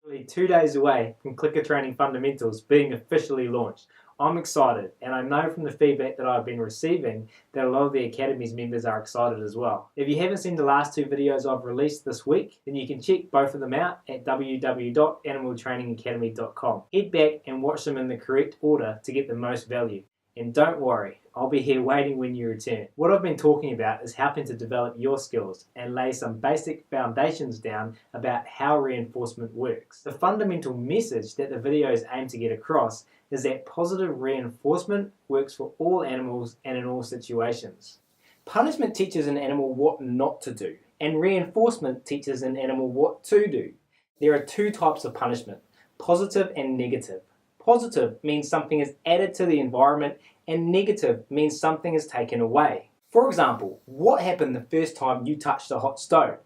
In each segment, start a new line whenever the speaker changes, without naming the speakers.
Only 2 days away from Clicker Training Fundamentals being officially launched. I'm excited, and I know from the feedback that I've been receiving that a lot of the Academy's members are excited as well. If you haven't seen the last two videos I've released this week, then you can check both of them out at www.animaltrainingacademy.com. Head back and watch them in the correct order to get the most value. And don't worry, I'll be here waiting when you return. What I've been talking about is helping to develop your skills and lay some basic foundations down about how reinforcement works. The fundamental message that the videos aim to get across is that positive reinforcement works for all animals and in all situations. Punishment teaches an animal what not to do, and reinforcement teaches an animal what to do. There are two types of punishment, positive and negative. Positive means something is added to the environment, and negative means something is taken away. For example, what happened the first time you touched a hot stove?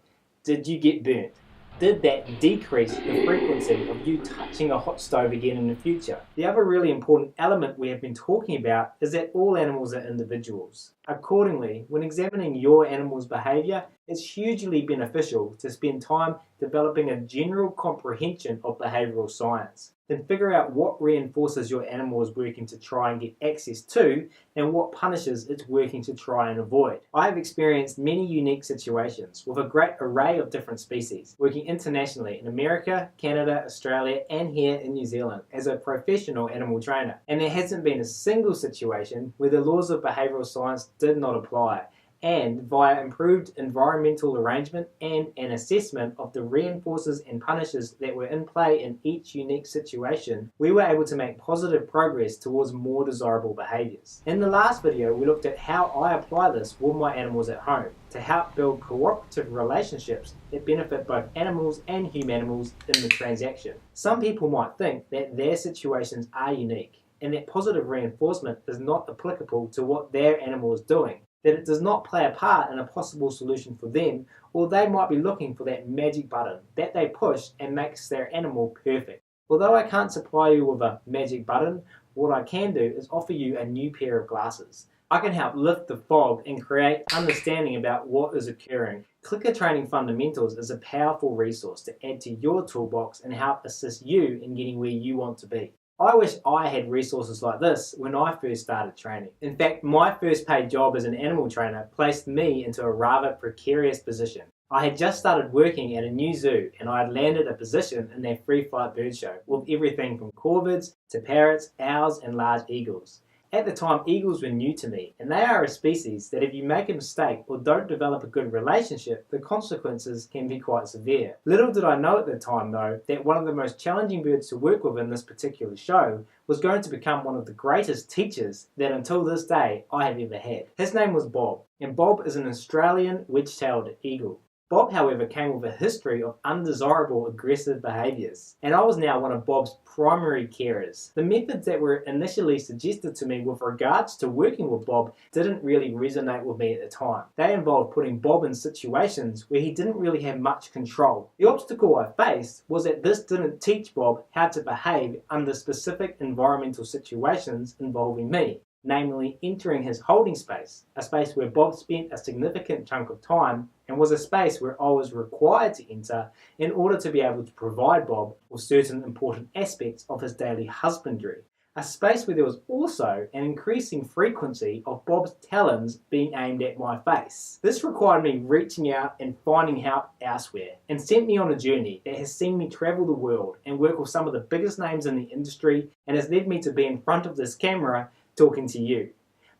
Did you get burnt? Did that decrease the frequency of you touching a hot stove again in the future? The other really important element we have been talking about is that all animals are individuals. Accordingly, when examining your animal's behaviour, it's hugely beneficial to spend time developing a general comprehension of behavioural science. Then figure out what reinforces your animal is working to try and get access to, and what punishes it's working to try and avoid. I have experienced many unique situations with a great array of different species, working internationally in America, Canada, Australia, and here in New Zealand as a professional animal trainer. And there hasn't been a single situation where the laws of behavioural science did not apply, and via improved environmental arrangement and an assessment of the reinforcers and punishers that were in play in each unique situation, we were able to make positive progress towards more desirable behaviours. In the last video, we looked at how I apply this with my animals at home to help build cooperative relationships that benefit both animals and humanimals in the transaction. Some people might think that their situations are unique and that positive reinforcement is not applicable to what their animal is doing, that it does not play a part in a possible solution for them, or they might be looking for that magic button that they push and makes their animal perfect. Although I can't supply you with a magic button, what I can do is offer you a new pair of glasses. I can help lift the fog and create understanding about what is occurring. Clicker Training Fundamentals is a powerful resource to add to your toolbox and help assist you in getting where you want to be. I wish I had resources like this when I first started training. In fact, my first paid job as an animal trainer placed me into a rather precarious position. I had just started working at a new zoo, and I had landed a position in their free flight bird show with everything from corvids to parrots, owls and large eagles. At the time, eagles were new to me, and they are a species that if you make a mistake or don't develop a good relationship, the consequences can be quite severe. Little did I know at the time, though, that one of the most challenging birds to work with in this particular show was going to become one of the greatest teachers that until this day I have ever had. His name was Bob, and Bob is an Australian wedge-tailed eagle. Bob, however, came with a history of undesirable aggressive behaviours, and I was now one of Bob's primary carers. The methods that were initially suggested to me with regards to working with Bob didn't really resonate with me at the time. They involved putting Bob in situations where he didn't really have much control. The obstacle I faced was that this didn't teach Bob how to behave under specific environmental situations involving me, namely entering his holding space, a space where Bob spent a significant chunk of time and was a space where I was required to enter in order to be able to provide Bob with certain important aspects of his daily husbandry. A space where there was also an increasing frequency of Bob's talons being aimed at my face. This required me reaching out and finding help elsewhere, and sent me on a journey that has seen me travel the world and work with some of the biggest names in the industry, and has led me to be in front of this camera talking to you.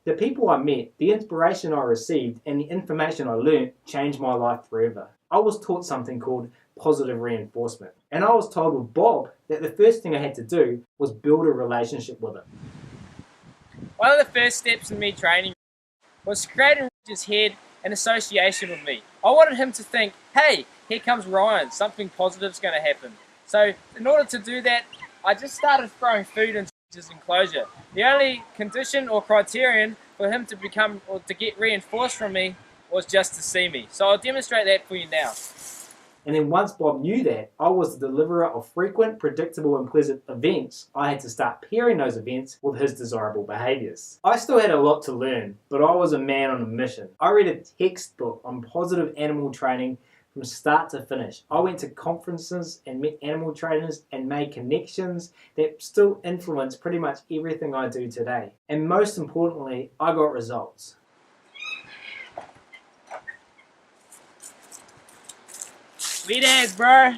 The people I met, the inspiration I received, and the information I learned changed my life forever. I was taught something called positive reinforcement, and I was told with Bob that the first thing I had to do was build a relationship with him.
One of the first steps in me training was to create in Richard's head an association with me. I wanted him to think, hey, here comes Ryan, something positive's going to happen. So in order to do that, I just started throwing food into his enclosure. The only condition or criterion for him to become or to get reinforced from me was just to see me. So I'll demonstrate that for you now.
And then once Bob knew that I was the deliverer of frequent, predictable and pleasant events, I had to start pairing those events with his desirable behaviours. I still had a lot to learn, but I was a man on a mission. I read a textbook on positive animal training from start to finish. I went to conferences and met animal trainers and made connections that still influence pretty much everything I do today. And most importantly, I got results.
Lead ads, bro.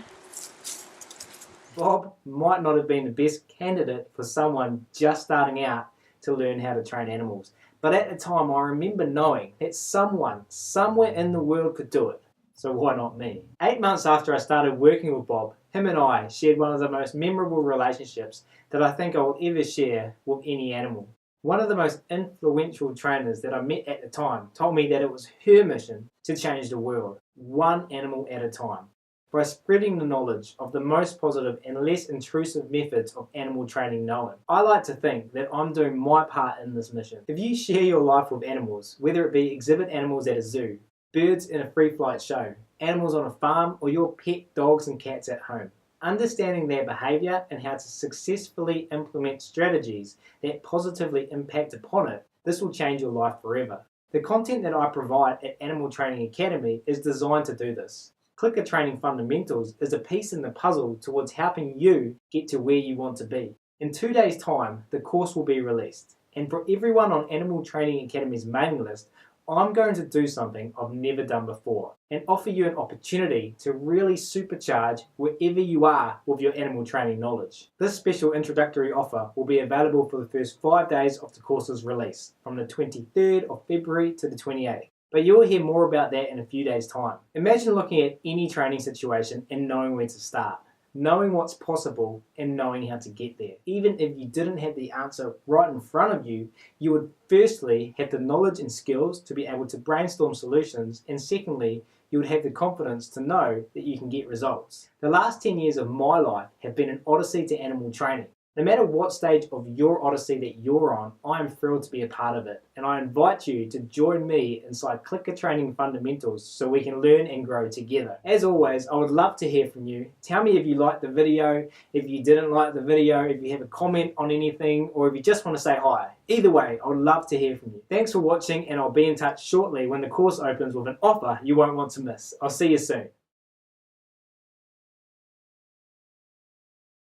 Bob might not have been the best candidate for someone just starting out to learn how to train animals. But at the time, I remember knowing that someone, somewhere in the world could do it. So why not me? 8 months after I started working with Bob, him and I shared one of the most memorable relationships that I think I will ever share with any animal. One of the most influential trainers that I met at the time told me that it was her mission to change the world, one animal at a time, by spreading the knowledge of the most positive and less intrusive methods of animal training known. I like to think that I'm doing my part in this mission. If you share your life with animals, whether it be exhibit animals at a zoo, birds in a free flight show, animals on a farm, or your pet dogs and cats at home, understanding their behaviour and how to successfully implement strategies that positively impact upon it, this will change your life forever. The content that I provide at Animal Training Academy is designed to do this. Clicker Training Fundamentals is a piece in the puzzle towards helping you get to where you want to be. In 2 days' time, the course will be released. And for everyone on Animal Training Academy's mailing list, I'm going to do something I've never done before and offer you an opportunity to really supercharge wherever you are with your animal training knowledge. This special introductory offer will be available for the first 5 days of the course's release, from the 23rd of February to the 28th. But you'll hear more about that in a few days' time. Imagine looking at any training situation and knowing where to start, knowing what's possible and knowing how to get there. Even if you didn't have the answer right in front of you, you would firstly have the knowledge and skills to be able to brainstorm solutions, and secondly, you would have the confidence to know that you can get results. The last 10 years of my life have been an odyssey to animal training. No matter what stage of your odyssey that you're on, I am thrilled to be a part of it, and I invite you to join me inside Clicker Training Fundamentals so we can learn and grow together. As always, I would love to hear from you. Tell me if you liked the video, if you didn't like the video, if you have a comment on anything, or if you just want to say hi. Either way, I would love to hear from you. Thanks for watching, and I'll be in touch shortly when the course opens with an offer you won't want to miss. I'll see you soon.